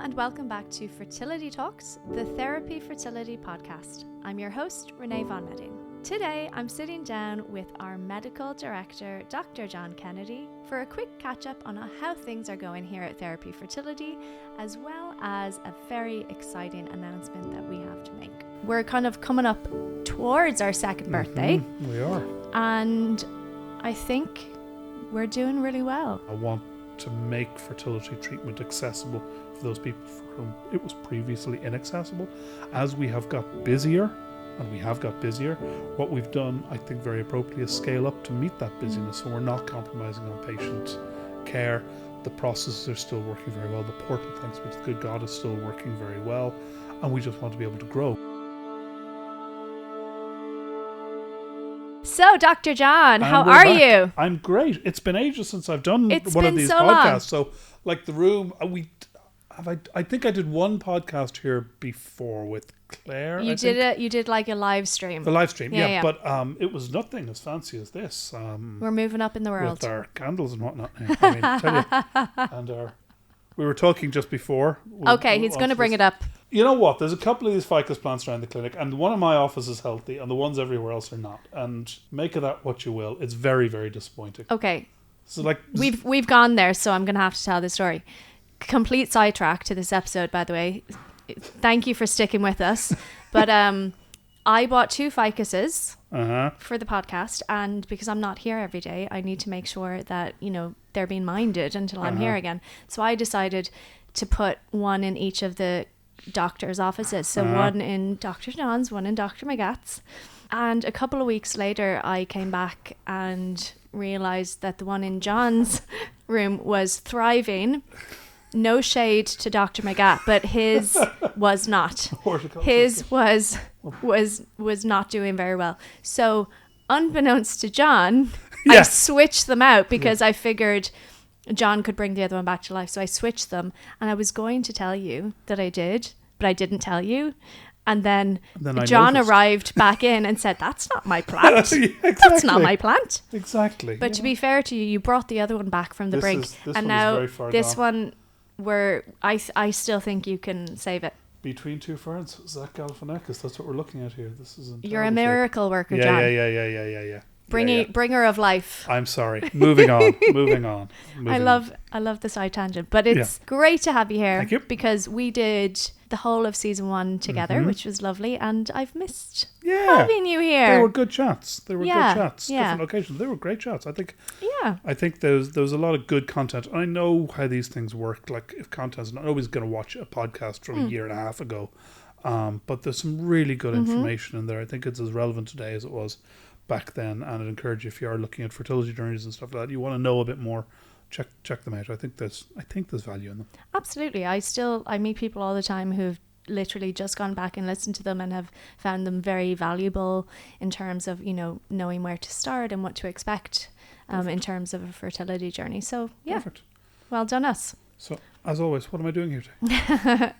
and welcome back to Fertility Talks, the Therapie Fertility Podcast. I'm your host, Ranae von Meding. Today, I'm sitting down with our Medical Director, Dr. John Kennedy, for a quick catch-up on how things are going here at Thérapie Fertility, as well as a very exciting announcement that we have to make. We're kind of coming up towards our second birthday. We are. And I think we're doing really well. I want to make fertility treatment accessible for those people for whom it was previously inaccessible. As we have got busier, what we've done, I think very appropriately, is scale up to meet that busyness. So we're not compromising on patient care. The processes are still working very well. The portal, thanks be to the good God, is still working very well. And we just want to be able to grow. So, Dr. John, how are you? I'm great. It's been ages since I've done It's one of been these so podcasts. long. So, like the room, I think I did one podcast here before with Claire. You did like a live stream. The live stream, Yeah. But it was nothing as fancy as this. We're moving up in the world. With our candles and whatnot. I mean, tell you. And we were talking just before. Okay, he's going to bring it up. You know what? There's a couple of these ficus plants around the clinic, and one in my office is healthy, and the ones everywhere else are not. And make of that what you will. It's very, very disappointing. Okay. So like We've gone there, so I'm going to have to tell the story. Complete sidetrack to this episode, by the way. Thank you for sticking with us. But I bought 2 ficuses for the podcast, and because I'm not here every day, I need to make sure that, they're being minded until I'm here again. So I decided to put one in each of the doctor's offices. So one in Dr. John's, one in Dr. McGatt's. And a couple of weeks later, I came back and realized that the one in John's room was thriving. No shade to Dr. McGatt, but his was not. His was not doing very well. So, unbeknownst to John, I switched them out because I figured John could bring the other one back to life. So I switched them, and I was going to tell you that I did, but I didn't tell you. And then John arrived back in and said, "That's not my plant. Yeah, exactly. That's not my plant." Exactly. But to be fair to you, you brought the other one back from the brink, and now this one, where I still think you can save it. Between 2 ferns, Zach Galifianakis. That's what we're looking at here. This is. You're a miracle worker, John. Yeah. Bringer of life. I'm sorry. Moving on. I love the side tangent, but it's great to have you here. Thank you. Because we did the whole of season 1 together, which was lovely, and I've missed having you here. They were good chats. Different locations. They were great chats. I think there was a lot of good content. I know how these things work. Like, if content's not always going to watch a podcast from a year and a half ago, but there's some really good information in there. I think it's as relevant today as it was back then, and I'd encourage you, if you are looking at fertility journeys and stuff like that, you want to know a bit more, check them out. I think there's value in them. Absolutely. I meet people all the time who've literally just gone back and listened to them and have found them very valuable in terms of knowing where to start and what to expect in terms of a fertility journey. So Perfect. Well done us. So, as always, what am I doing here today?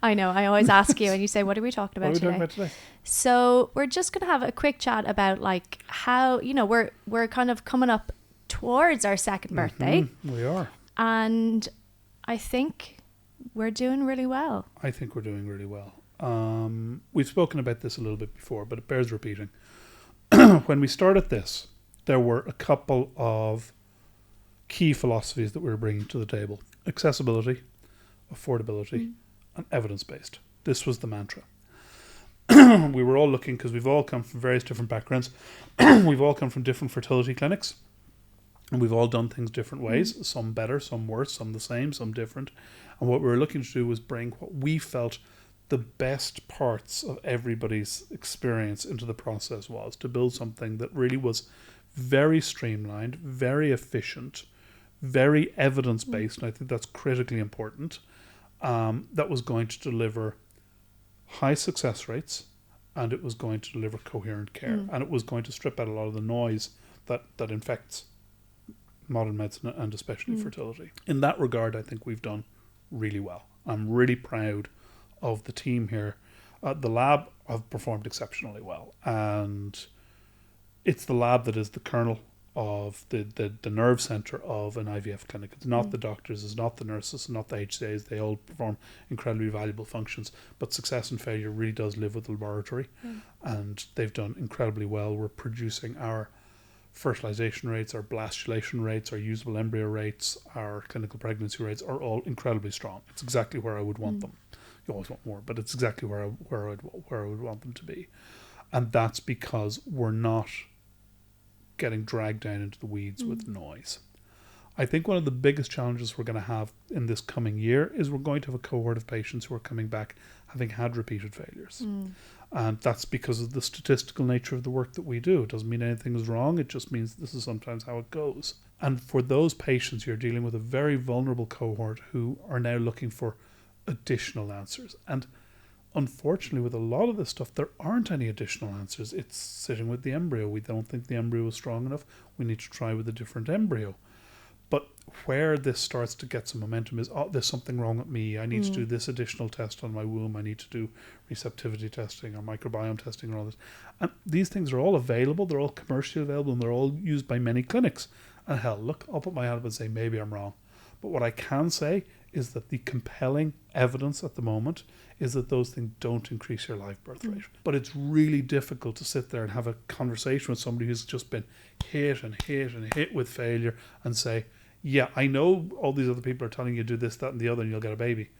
I know, I always ask you and you say, what are we talking about today? So we're just going to have a quick chat about like how, we're kind of coming up towards our second birthday. We are. And I think we're doing really well. I think we're doing really well. We've spoken about this a little bit before, but it bears repeating. When we started this, there were a couple of key philosophies that we were bringing to the table: accessibility, affordability, and evidence-based. This was the mantra. We were all looking, because we've all come from various different backgrounds. We've all come from different fertility clinics, and we've all done things different ways, some better, some worse, some the same, some different. And what we were looking to do was bring what we felt the best parts of everybody's experience into the process, was to build something that really was very streamlined, very efficient, very evidence-based, and I think that's critically important, that was going to deliver high success rates, and it was going to deliver coherent care, and it was going to strip out a lot of the noise that infects modern medicine and especially fertility. In that regard, I think we've done really well. I'm really proud of the team here. The lab have performed exceptionally well, and it's the lab that is the kernel of the nerve center of an IVF clinic. It's not the doctors, it's not the nurses, it's not the HCAs. They all perform incredibly valuable functions, but success and failure really does live with the laboratory, and they've done incredibly well. We're producing our fertilization rates, our blastulation rates, our usable embryo rates, our clinical pregnancy rates are all incredibly strong. It's exactly where I would want them. You always want more, but it's exactly where I would want them to be, and that's because we're not getting dragged down into the weeds with noise. I think one of the biggest challenges we're going to have in this coming year is we're going to have a cohort of patients who are coming back having had repeated failures. And that's because of the statistical nature of the work that we do. It doesn't mean anything is wrong. It just means this is sometimes how it goes. And for those patients, you're dealing with a very vulnerable cohort who are now looking for additional answers. And unfortunately, with a lot of this stuff, there aren't any additional answers. It's sitting with the embryo. We don't think the embryo is strong enough. We need to try with a different embryo. But where this starts to get some momentum is, there's something wrong with me. I need to do this additional test on my womb. I need to do receptivity testing or microbiome testing or all this. And these things are all available. They're all commercially available, and they're all used by many clinics. And hell, look, I'll put my hand up and say, maybe I'm wrong. But what I can say is that the compelling evidence at the moment is that those things don't increase your live birth rate. But it's really difficult to sit there and have a conversation with somebody who's just been hit and hit and hit with failure and say, yeah, I know all these other people are telling you do this, that, and the other, and you'll get a baby,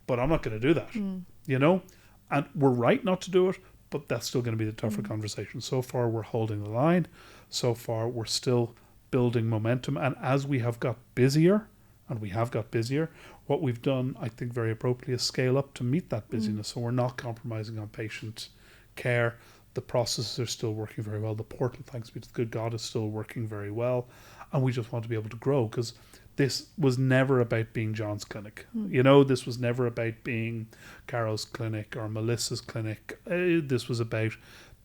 but I'm not going to do that, you know? And we're right not to do it, but that's still going to be the tougher conversation. So far, we're holding the line. So far, we're still building momentum. And as we have got busier, what we've done, I think very appropriately, is scale up to meet that busyness. So we're not compromising on patient care. The processes are still working very well. The portal, thanks be to the good God, is still working very well. And we just want to be able to grow, because this was never about being John's clinic. You know, this was never about being Carol's clinic or Melissa's clinic. This was about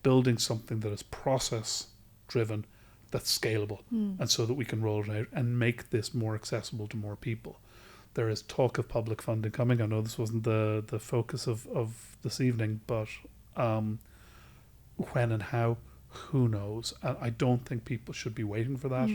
building something that is process driven, that's scalable, and so that we can roll it out and make this more accessible to more people. There is talk of public funding coming. I know this wasn't the focus of this evening, but when and how, who knows? And I don't think people should be waiting for that.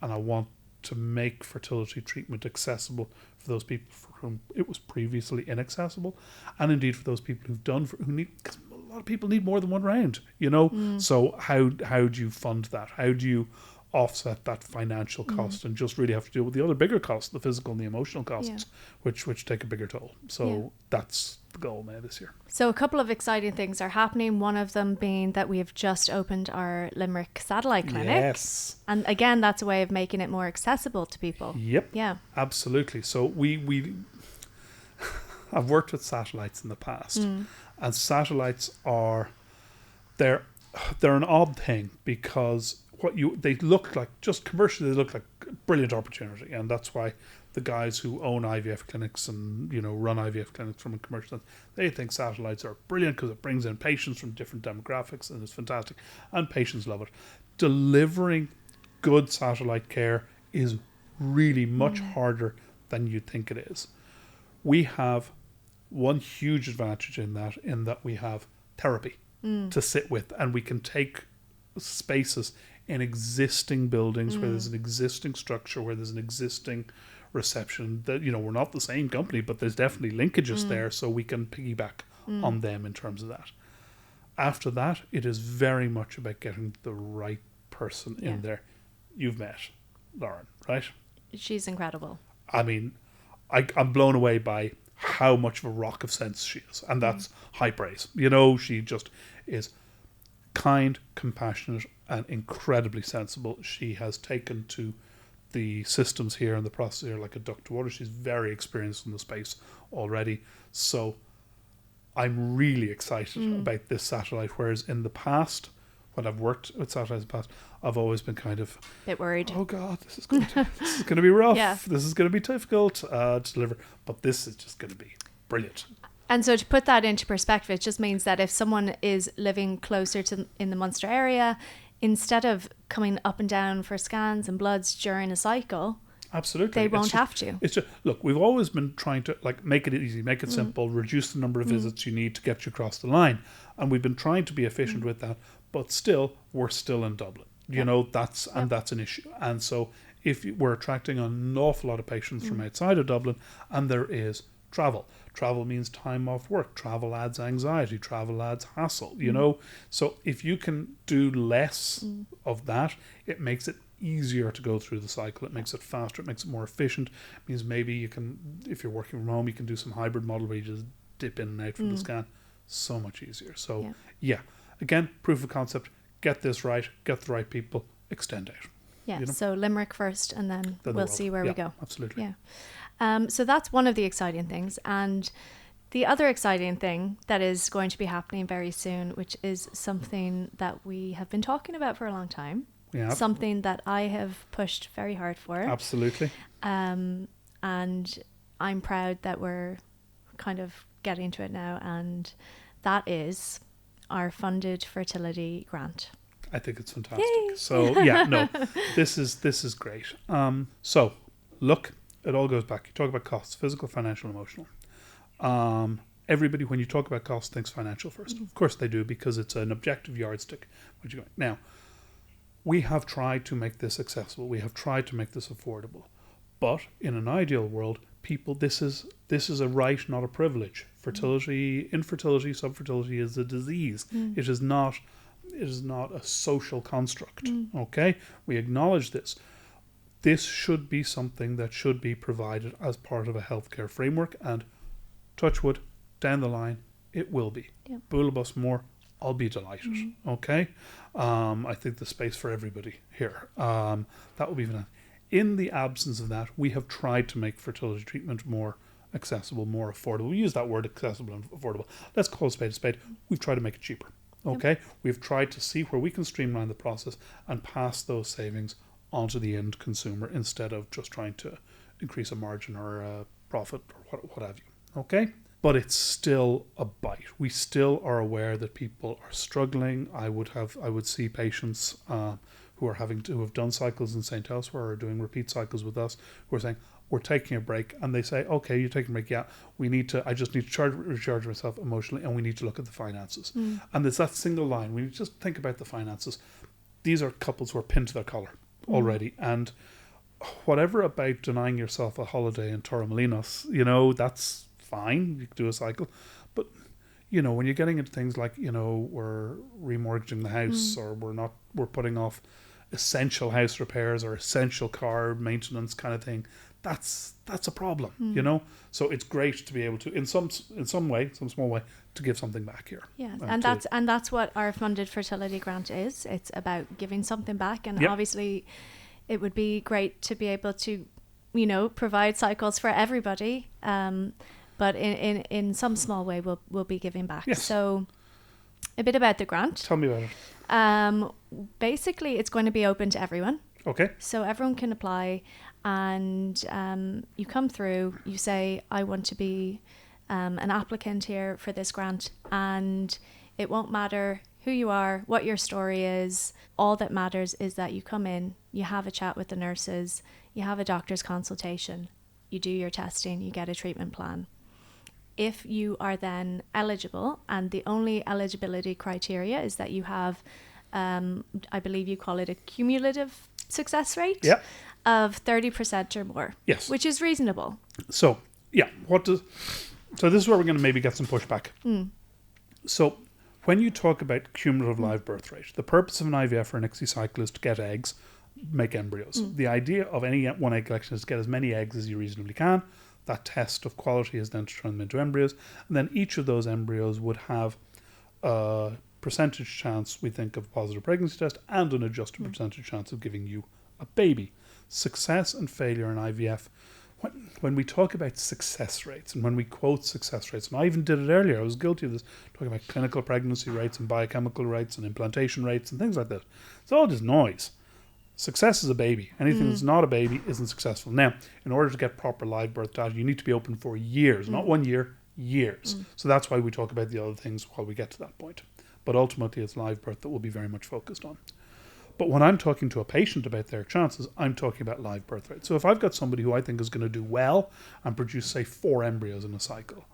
And I want to make fertility treatment accessible for those people for whom it was previously inaccessible, and indeed for those people who need, because a lot of people need more than one round, you know. So how do you fund that? How do you offset that financial cost and just really have to deal with the other bigger costs, the physical and the emotional costs, which take a bigger toll. So that's the goal now this year. So a couple of exciting things are happening. One of them being that we have just opened our Limerick satellite clinic. Yes. And again, that's a way of making it more accessible to people. Yep. Yeah. Absolutely. So we I've worked with satellites in the past, and satellites they're an odd thing, because they look like, just commercially, they look like a brilliant opportunity, and that's why the guys who own IVF clinics and, you know, run IVF clinics from a commercial sense, they think satellites are brilliant because it brings in patients from different demographics and it's fantastic, and patients love it. Delivering good satellite care is really much harder than you think it is. We have one huge advantage in that we have therapy to sit with, and we can take spaces in existing buildings where there's an existing structure, where there's an existing reception, that, you know, we're not the same company, but there's definitely linkages there, so we can piggyback on them in terms of that. After that, it is very much about getting the right person in there. You've met Lauren, right? She's incredible. I mean, I'm blown away by how much of a rock of sense she is, and that's high praise. You know, she just is kind, compassionate, and incredibly sensible. She has taken to the systems here and the process here like a duck to water. She's very experienced in the space already. So I'm really excited about this satellite, whereas in the past, when I've worked with satellites in the past, I've always been kind of a bit worried. Oh God, this is going to be rough. Yeah. This is going to be difficult to deliver. But this is just going to be brilliant. And so to put that into perspective, it just means that if someone is living closer to in the Munster area, instead of coming up and down for scans and bloods during a cycle, absolutely, they won't have to. It's just, look, we've always been trying to make it easy, make it simple, reduce the number of visits you need to get you across the line, and we've been trying to be efficient with that. But still, we're still in Dublin. You know, that's an issue. And so if we're attracting an awful lot of patients from outside of Dublin, and there is travel. Travel means time off work. Travel adds anxiety. Travel adds hassle, you know. So if you can do less of that, it makes it easier to go through the cycle. It makes it faster. It makes it more efficient. It means maybe you can, if you're working from home, you can do some hybrid model where you just dip in and out from the scan. So much easier. So again, proof of concept. Get this right. Get the right people. Extend out. Yeah. You know? So Limerick first, and then we'll see where we go. Absolutely. Yeah. So that's one of the exciting things. And the other exciting thing that is going to be happening very soon, which is something that we have been talking about for a long time. Yeah. Something that I have pushed very hard for. Absolutely. And I'm proud that we're kind of getting to it now. And that is our funded fertility grant. I think it's fantastic. Yay. So this is great. So look, it all goes back. You talk about costs, physical, financial, emotional. Everybody, when you talk about costs, thinks financial first. Of course they do, because it's an objective yardstick. Now, we have tried to make this accessible. We have tried to make this affordable. But in an ideal world, people, this is a right, not a privilege. Fertility, infertility, subfertility is a disease. It is not a social construct. Okay? We acknowledge this. This should be something that should be provided as part of a healthcare framework, and touch wood, down the line, it will be. Boolabus more, I'll be delighted. Okay? I think the space for everybody here. That would be fantastic. In the absence of that, we have tried to make fertility treatment more accessible, more affordable. We use that word, accessible and affordable. Let's call a spade a spade. We've tried to make it cheaper. Okay? We've tried to see where we can streamline the process and pass those savings onto the end consumer, instead of just trying to increase a margin or a profit or what have you. Okay? But it's still a bite. We still are aware that people are struggling. I would see patients who have done cycles in St. Elsewhere or are doing repeat cycles with us, who are saying, we're taking a break, and they say, okay, you're taking a break, I just need to recharge myself emotionally, and we need to look at the finances. And there's that single line, we just think about the finances. These are couples who are pinned to their collar already, and whatever about denying yourself a holiday in Torremolinos, that's fine, you can do a cycle, but when you're getting into things like, we're remortgaging the house, or we're putting off essential house repairs or essential car maintenance kind of thing, that's a problem. So it's great to be able to, in some small way, to give something back here. Yeah, and that's what our funded fertility grant is. It's about giving something back, and obviously it would be great to be able to provide cycles for everybody, but in some small way we'll be giving back. Yes. So a bit about the grant. Tell me about it. Basically it's going to be open to everyone. Okay. So everyone can apply, and you come through, you say, I want to be an applicant here for this grant, and it won't matter who you are, what your story is. All that matters is that you come in, you have a chat with the nurses, you have a doctor's consultation, you do your testing, you get a treatment plan. If you are then eligible, and the only eligibility criteria is that you have, I believe you call it a cumulative success rate of 30% or more. Yes. Which is reasonable. So, so this is where we're going to maybe get some pushback. So, when you talk about cumulative live birth rate, the purpose of an IVF or an ICSI cycle is to get eggs, make embryos. The idea of any one egg collection is to get as many eggs as you reasonably can. That test of quality is then to turn them into embryos, and then each of those embryos would have a percentage chance, we think, of a positive pregnancy test, and an adjusted percentage chance of giving you a baby. Success and failure in IVF, when we talk about success rates, and when we quote success rates, and I even did it earlier, I was guilty of this, talking about clinical pregnancy rates and biochemical rates and implantation rates and things like that. It's all just noise. Success is a baby. Anything that's not a baby isn't successful. Now, in order to get proper live birth data, you need to be open for years, not 1 year, years. So that's why we talk about the other things while we get to that point. But ultimately, it's live birth that we'll be very much focused on. But when I'm talking to a patient about their chances, I'm talking about live birth rate. So if I've got somebody who I think is going to do well and produce, say, 4 embryos in a cycle,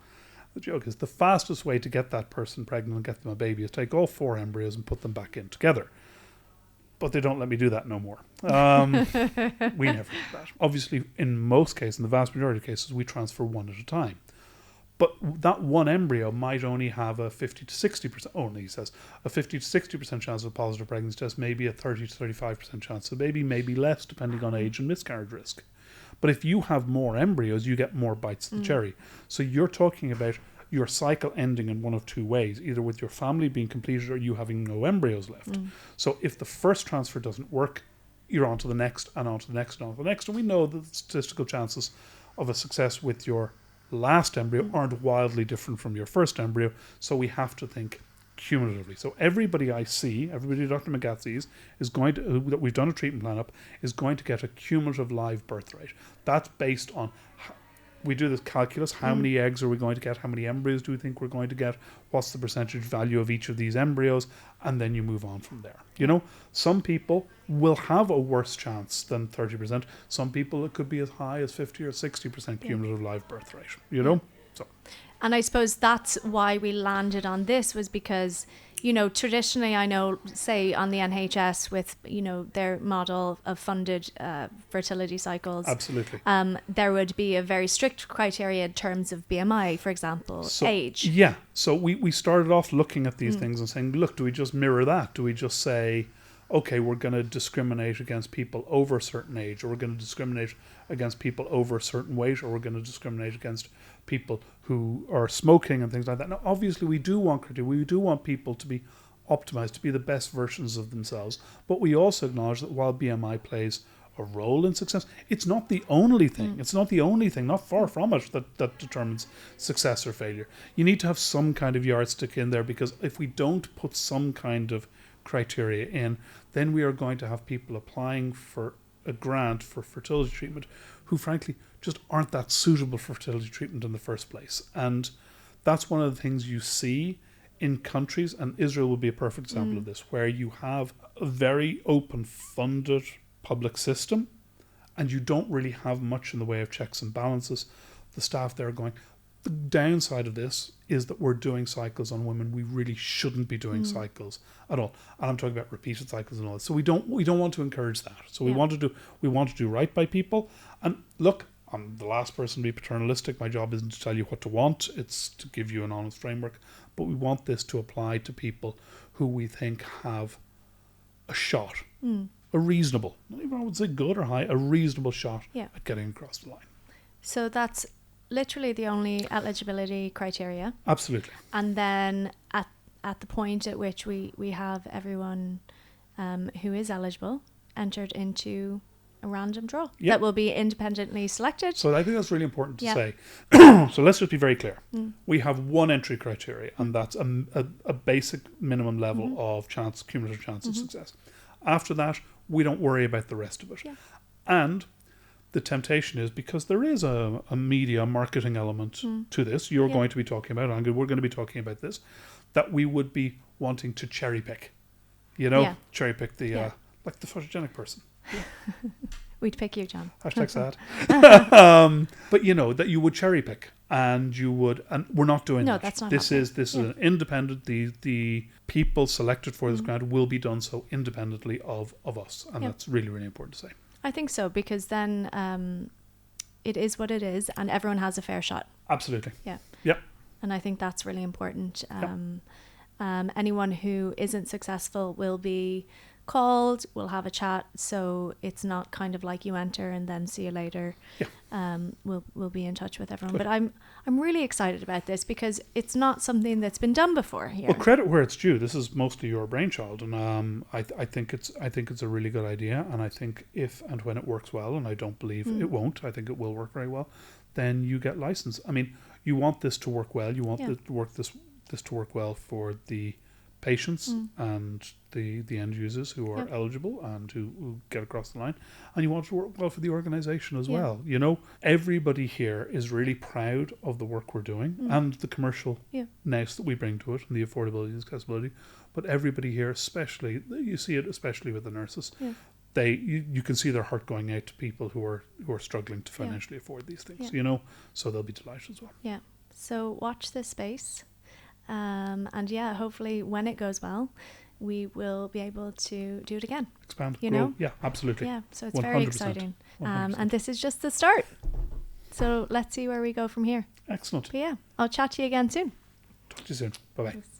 the joke is the fastest way to get that person pregnant and get them a baby is take all 4 embryos and put them back in together. but they don't let me do that no more. We never did that. Obviously, in most cases, in the vast majority of cases, we transfer one at a time. But that one embryo might only have a 50 to 60%, only he says, a 50 to 60% chance of a positive pregnancy test, maybe a 30 to 35% chance. So maybe less depending on age and miscarriage risk. But if you have more embryos, you get more bites of the cherry. So you're talking about your cycle ending in one of two ways, either with your family being completed or you having no embryos left. So if the first transfer doesn't work, you're on to the next and on to the next and on to the next. And we know that the statistical chances of a success with your last embryo aren't wildly different from your first embryo. So we have to think cumulatively. So everybody I see, everybody Dr. McGath sees, is going to, that we've done a treatment plan up, is going to get a cumulative live birth rate. That's based on, we do this calculus, how many eggs are we going to get, how many embryos do we think we're going to get, what's the percentage value of each of these embryos, and then you move on from there. You know, some people will have a worse chance than 30%. Some people it could be as high as 50 or 60% cumulative live birth rate, you know? So. And I suppose that's why we landed on this, was because, you know, traditionally I know, say on the NHS with, you know, their model of funded fertility cycles. Absolutely. There would be a very strict criteria in terms of BMI, for example, age. Yeah. So we started off looking at these things and saying, look, do we just mirror that? Do we just say, okay, we're going to discriminate against people over a certain age, or we're going to discriminate against people over a certain weight, or we're going to discriminate against people who are smoking and things like that. Now, obviously, we do want people to be optimized, to be the best versions of themselves, but we also acknowledge that while BMI plays a role in success, it's not the only thing. It's not the only thing, not far from it, that determines success or failure. You need to have some kind of yardstick in there, because if we don't put some kind of criteria in, then we are going to have people applying for a grant for fertility treatment who frankly just aren't that suitable for fertility treatment in the first place. And that's one of the things you see in countries, and Israel would be a perfect example of this, where you have a very open funded public system and you don't really have much in the way of checks and balances. The staff there are going, the downside of this is that we're doing cycles on women we really shouldn't be doing cycles at all. And I'm talking about repeated cycles and all that. So we don't want to encourage that. So we want to do right by people. And look, I'm the last person to be paternalistic. My job isn't to tell you what to want. It's to give you an honest framework. But we want this to apply to people who we think have a shot, a reasonable, not even I would say good or high, a reasonable shot at getting across the line. So that's literally the only eligibility criteria. Absolutely. And then at the point at which we have everyone who is eligible entered into a random draw that will be independently selected. So I think that's really important to say. So let's just be very clear. We have one entry criteria, and that's a basic minimum level of chance, cumulative chance of success. After that, we don't worry about the rest of it. And the temptation is, because there is a media marketing element to this, you're going to be talking about, we're going to be talking about this, that we would be wanting to cherry pick, cherry pick the, like the photogenic person. We'd pick you, John. Hashtag sad. But that you would cherry pick, and you would, and we're not doing that. No, that's not. This is an independent. The people selected for this grant will be done so independently of us, and that's really, really important to say. I think so, because then it is what it is, and everyone has a fair shot. Absolutely. Yeah. Yep. And I think that's really important. Anyone who isn't successful will be called, we'll have a chat, so it's not kind of like you enter and then see you later. We'll be in touch with everyone. Good. But I'm really excited about this, because it's not something that's been done before here. Well, credit where it's due. This is mostly your brainchild, and I think it's a really good idea, and I think if and when it works well, and I don't believe it won't, I think it will work very well, then you get licensed. I mean, you want this to work well. You want this to work well for the patients and the end users who are eligible and who get across the line, and you want it to work well for the organization as well. Everybody here is really proud of the work we're doing and the commercial nous that we bring to it, and the affordability and accessibility, but everybody here, especially, you see it especially with the nurses, you can see their heart going out to people who are struggling to financially afford these things, so they'll be delighted as well. So watch this space. And hopefully when it goes well, we will be able to do it again. Expand, you grow. know? Yeah, absolutely. Yeah, so it's very 100%. exciting. 100%. And this is just the start. So let's see where we go from here. Excellent. But yeah, I'll chat to you again soon. Talk to you soon. Bye-bye. Thanks.